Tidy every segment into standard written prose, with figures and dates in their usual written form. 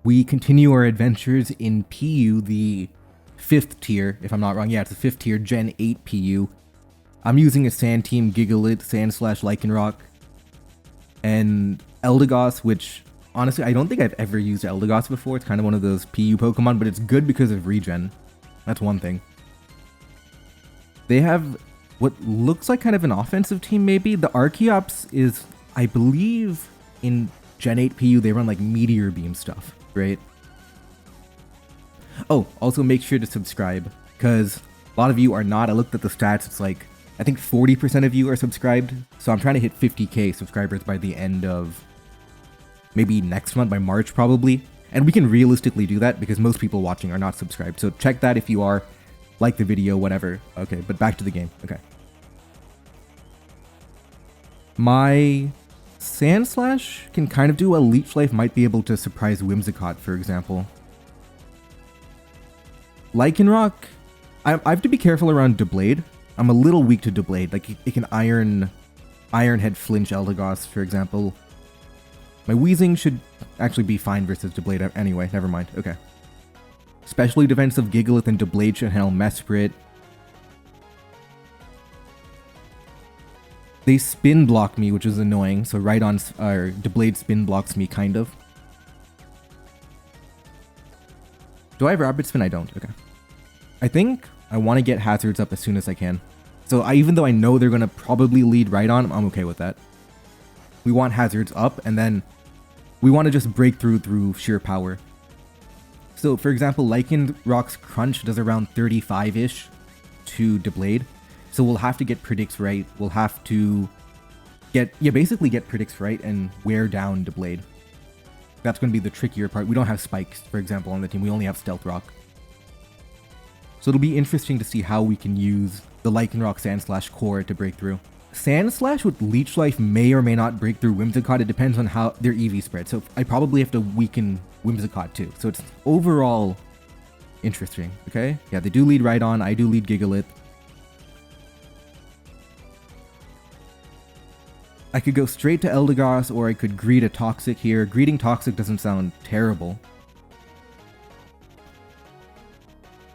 we continue our adventures in PU, the 5th tier, if I'm not wrong. Yeah, it's the 5th tier, Gen 8 PU. I'm using a Sand Team, Gigalith, Sand/Lycanroc, and Eldegoss, which, honestly, I don't think I've ever used Eldegoss before. It's kind of one of those PU Pokemon, but it's good because of regen. That's one thing. They have what looks like kind of an offensive team, maybe. The Archeops is, I believe, in Gen 8 PU, they run like Meteor Beam stuff, right? Oh, also make sure to subscribe, because a lot of you are not. I looked at the stats, it's like, I think 40% of you are subscribed, so I'm trying to hit 50k subscribers by the end of maybe next month, by March probably. And we can realistically do that because most people watching are not subscribed, so check that if you are, like the video, whatever. Okay, but back to the game. Okay. My Sandslash can kind of do a Leech Life, might be able to surprise Whimsicott, for example. Lycanroc, I have to be careful around Doublade. I'm a little weak to Doublade. Like, it can Iron Head flinch Eldegoss, for example. My Weezing should actually be fine versus Doublade anyway. Never mind. Okay. Especially defensive Gigalith and Doublade should handle Mesprit. They spin block me, which is annoying. So Doublade spin blocks me, kind of. Do I have Rapid Spin? I don't. Okay. I think I want to get Hazards up as soon as I can. So even though I know they're going to probably lead right on, I'm okay with that. We want Hazards up, and then we want to just break through sheer power. So, for example, Lycanroc's Crunch does around 35-ish to Doublade. So we'll have to get Predicts right. We'll have to basically get Predicts right and wear down Doublade. That's going to be the trickier part. We don't have Spikes, for example, on the team. We only have Stealth Rock. So it'll be interesting to see how we can use the Lycanroc Sandslash core to break through. Sandslash with Leech Life may or may not break through Whimsicott. It depends on how their EV spread. So I probably have to weaken Whimsicott too. So it's overall interesting. Okay? Yeah, they do lead right on. I do lead Gigalith. I could go straight to Eldegoss, or I could greet a Toxic here. Greeting Toxic doesn't sound terrible.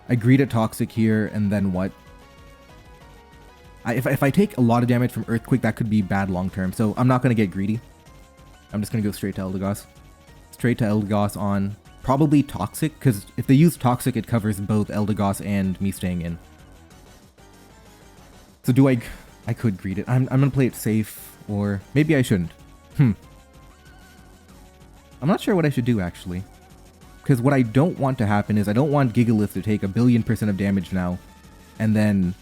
I greet a Toxic here, and then what? If I take a lot of damage from Earthquake, that could be bad long term, so I'm not going to get greedy. I'm just going to go straight to Eldegoss. Straight to Eldegoss on probably Toxic, because if they use Toxic, it covers both Eldegoss and me staying in. So do I could greet it. I'm going to play it safe. Or maybe I shouldn't. I'm not sure what I should do, actually. Because what I don't want to happen is I don't want Gigalith to take 1,000,000,000% of damage now. And then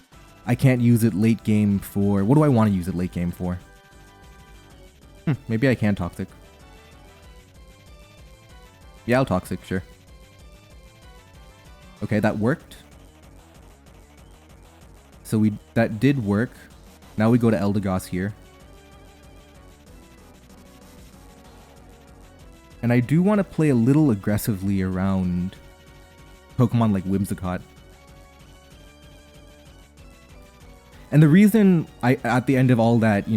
I can't use it late game for... What do I want to use it late game for? Maybe I can Toxic. Yeah, I'll Toxic, sure. Okay, that worked. So that did work. Now we go to Eldegoss here. And I do want to play a little aggressively around Pokemon like Whimsicott. And the reason at the end of all that,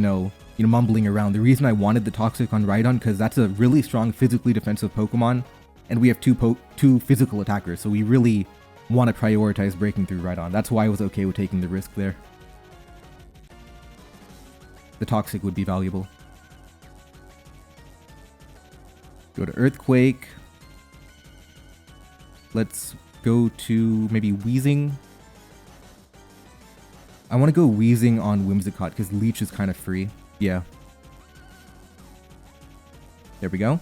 mumbling around, the reason I wanted the Toxic on Rhydon, because that's a really strong physically defensive Pokemon, and we have two physical attackers, so we really want to prioritize breaking through Rhydon. That's why I was okay with taking the risk there. The Toxic would be valuable. Go to Earthquake. Let's go to maybe Weezing. I want to go Weezing on Whimsicott because Leech is kind of free. Yeah. There we go.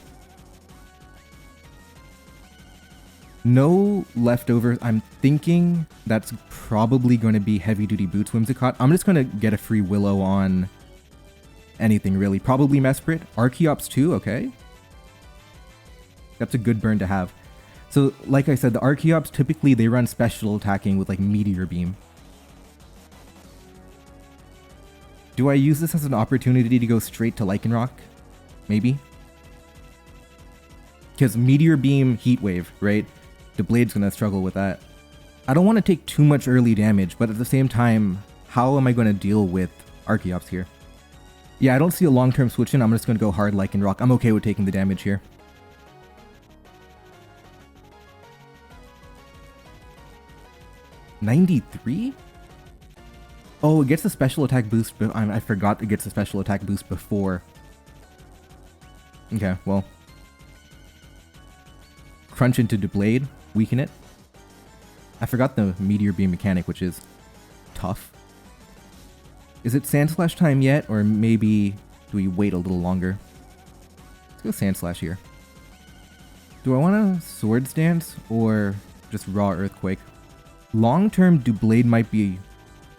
No leftovers. I'm thinking that's probably going to be Heavy Duty Boots Whimsicott. I'm just going to get a free Willow on anything really. Probably Mesprit. Archeops too, okay. That's a good burn to have. So, like I said, the Archeops, typically they run special attacking with like Meteor Beam. Do I use this as an opportunity to go straight to Lycanroc? Maybe? Because Meteor Beam, Heat Wave, right? The Blade's gonna struggle with that. I don't want to take too much early damage, but at the same time, how am I going to deal with Archeops here? Yeah, I don't see a long-term switch in. I'm just going to go hard Lycanroc. I'm okay with taking the damage here. 93? Oh, it gets a special attack boost. I forgot it gets a special attack boost before. Okay, well. Crunch into Deblade, weaken it. I forgot the Meteor Beam mechanic, which is tough. Is it Sand Slash time yet, or maybe do we wait a little longer? Let's go Sand Slash here. Do I want to Swords Dance or just Raw Earthquake? Long-term, Deblade might be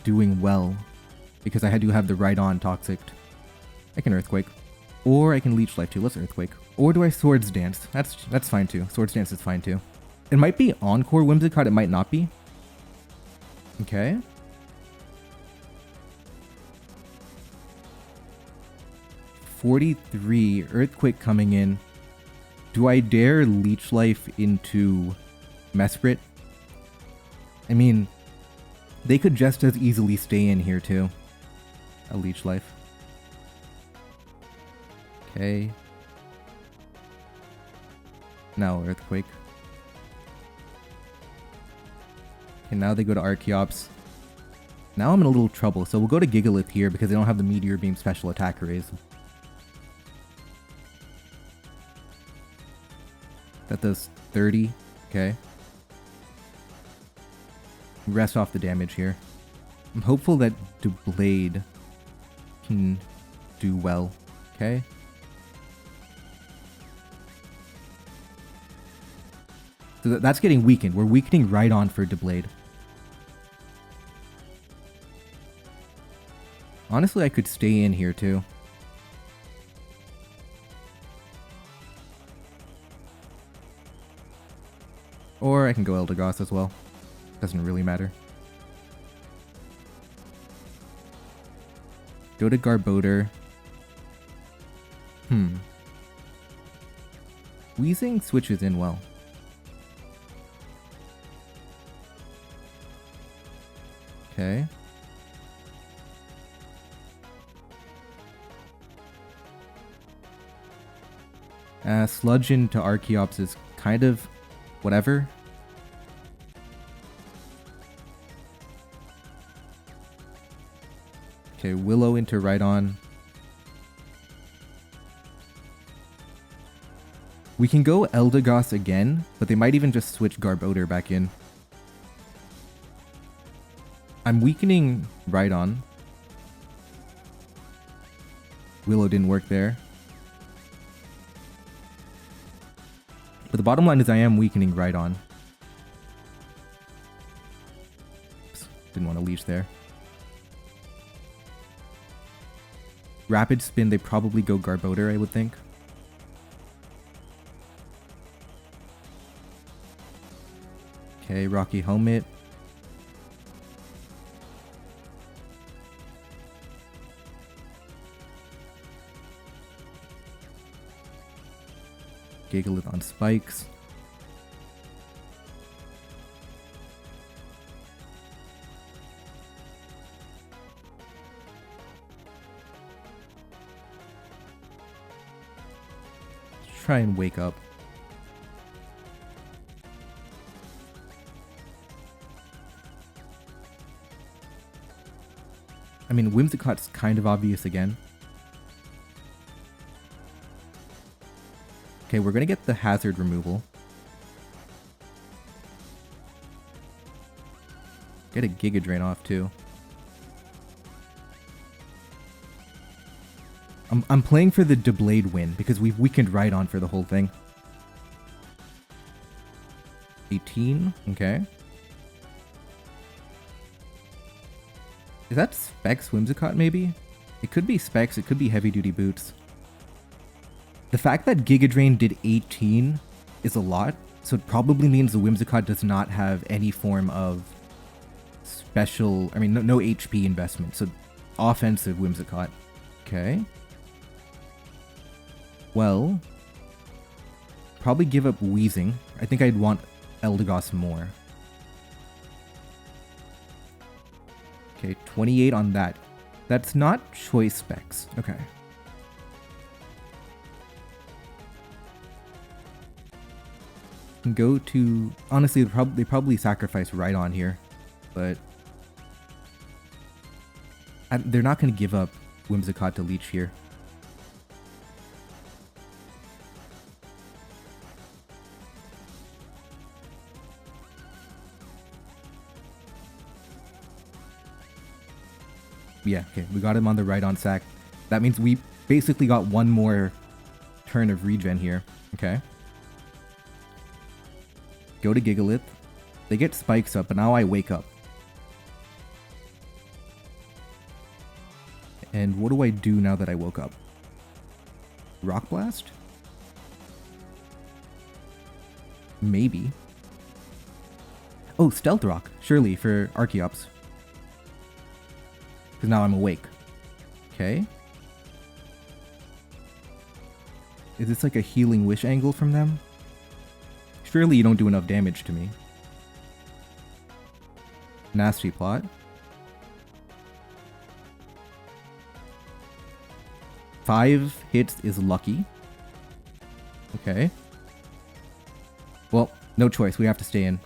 doing well because I do have the Rhydon Toxic. I can Earthquake. Or I can Leech Life too. Let's Earthquake. Or do I Swords Dance? That's fine too. Swords Dance is fine too. It might be Encore Whimsicott, it might not be. Okay. $43, Earthquake coming in. Do I dare Leech Life into Mesprit? I mean, they could just as easily stay in here too. A Leech Life. Okay. Now Earthquake. Okay, now they go to Archeops. Now I'm in a little trouble, so we'll go to Gigalith here because they don't have the Meteor Beam special attack raise. That does 30. Okay. Rest off the damage here. I'm hopeful that Deblade can do well. Okay. So that's getting weakened. We're weakening Rhydon for Deblade. Honestly, I could stay in here too. Or I can go Eldegoss as well. Doesn't really matter. Go to Garbodor. Wheezing switches in well. Okay. Sludge into Archeops is kind of whatever. Okay, Willow into Rhydon. We can go Eldegoss again, but they might even just switch Garbodor back in. I'm weakening Rhydon. Willow didn't work there. But the bottom line is I am weakening Rhydon. Oops, didn't want to leech there. Rapid Spin, they probably go Garbodor, I would think. Okay, Rocky Helmet. Gigalith on spikes. Let's try and wake up. I mean, Whimsicott's kind of obvious again. Okay, we're gonna get the hazard removal. Get a Giga Drain off too. I'm playing for the Deblade win because we've weakened Rhydon for the whole thing. 18, okay. Is that Specs Whimsicott maybe? It could be Specs, it could be Heavy Duty Boots. The fact that Giga Drain did 18 is a lot, so it probably means the Whimsicott does not have any form of special, I mean, no HP investment, so offensive Whimsicott. Okay. Well, probably give up Wheezing. I think I'd want Eldegoss more. Okay, 28 on that. That's not choice specs. Okay. Go to... Honestly, they probably sacrifice Rhydon here. but they're not going to give up Whimsicott to leech here. Yeah, okay, we got him on the right on sack. That means we basically got one more turn of regen here. Okay. Go to Gigalith. They get spikes up, but now I wake up. And what do I do now that I woke up? Rock Blast? Maybe. Oh, Stealth Rock, surely, for Archeops. Because now I'm awake. Okay. Is this like a healing wish angle from them? Surely you don't do enough damage to me. Nasty plot. Five hits is lucky. Okay. Well, no choice. We have to stay in.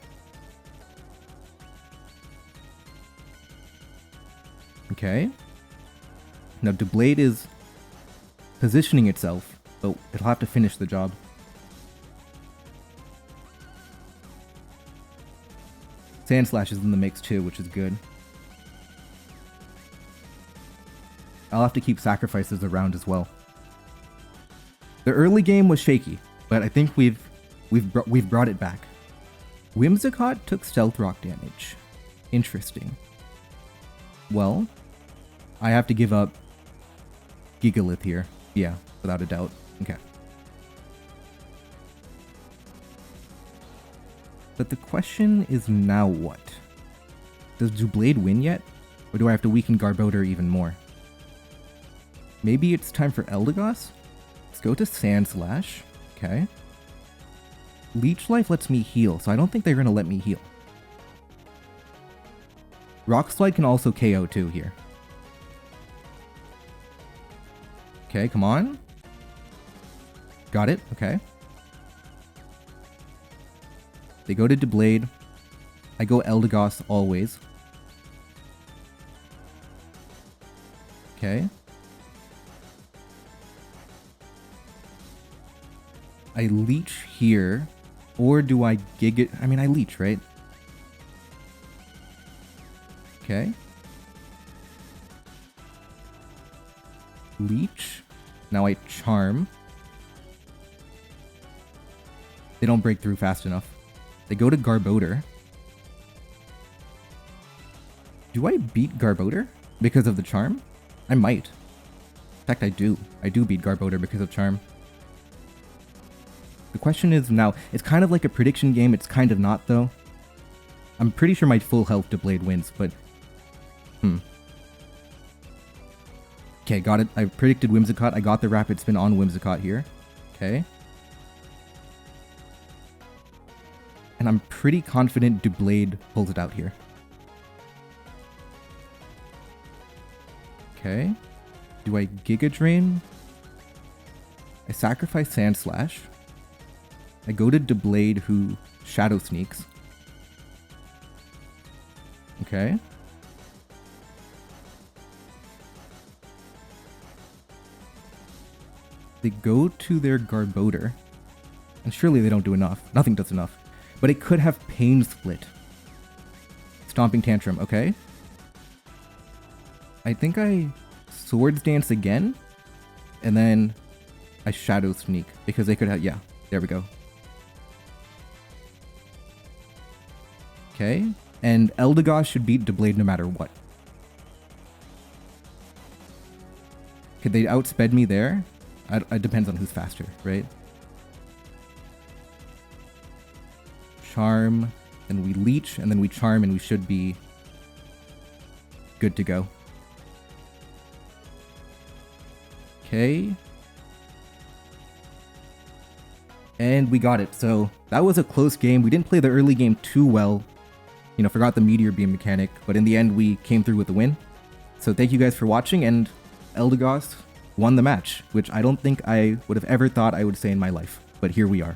Okay. Now, Doublade is positioning itself, but it'll have to finish the job. Sandslash is in the mix too, which is good. I'll have to keep sacrifices around as well. The early game was shaky, but I think we've brought it back. Whimsicott took Stealth Rock damage. Interesting. Well, I have to give up Gigalith here. Yeah, without a doubt. Okay. But the question is now what? Does Doublade win yet? Or do I have to weaken Garbodor even more? Maybe it's time for Eldegoss? Let's go to Sandslash. Okay. Leech Life lets me heal, so I don't think they're going to let me heal. Rock Slide can also KO too here. Okay, come on. Got it, okay. They go to Doublade. I go Eldegoss always. Okay. I leech here, or do I Giga... I mean, I leech, right? Okay. Leech. Now I charm. They don't break through fast enough. They go to Garbodor. Do I beat Garbodor because of the charm? I might. In fact, I do. I do beat Garbodor because of charm. The question is now, it's kind of like a prediction game, it's kind of not though. I'm pretty sure my full health Doublade wins, but... Okay, got it. I predicted Whimsicott. I got the Rapid Spin on Whimsicott here. Okay. And I'm pretty confident Doublade pulls it out here. Okay. Do I Giga Drain? I sacrifice Sandslash. I go to Doublade, who Shadow Sneaks. Okay. They go to their Garbodor. And surely they don't do enough. Nothing does enough. But it could have Pain Split. Stomping Tantrum, okay. I think I Swords Dance again. And then I Shadow Sneak. Because they could have... Yeah, there we go. Okay. And Eldegoss should beat Doublade no matter what. Could they outsped me there? It depends on who's faster, right? Charm, then we leech, and then we charm, and we should be good to go. Okay. And we got it. So that was a close game. We didn't play the early game too well. You know, forgot the Meteor Beam mechanic, but in the end we came through with the win. So thank you guys for watching, and Eldegoss won the match, which I don't think I would have ever thought I would say in my life, but here we are.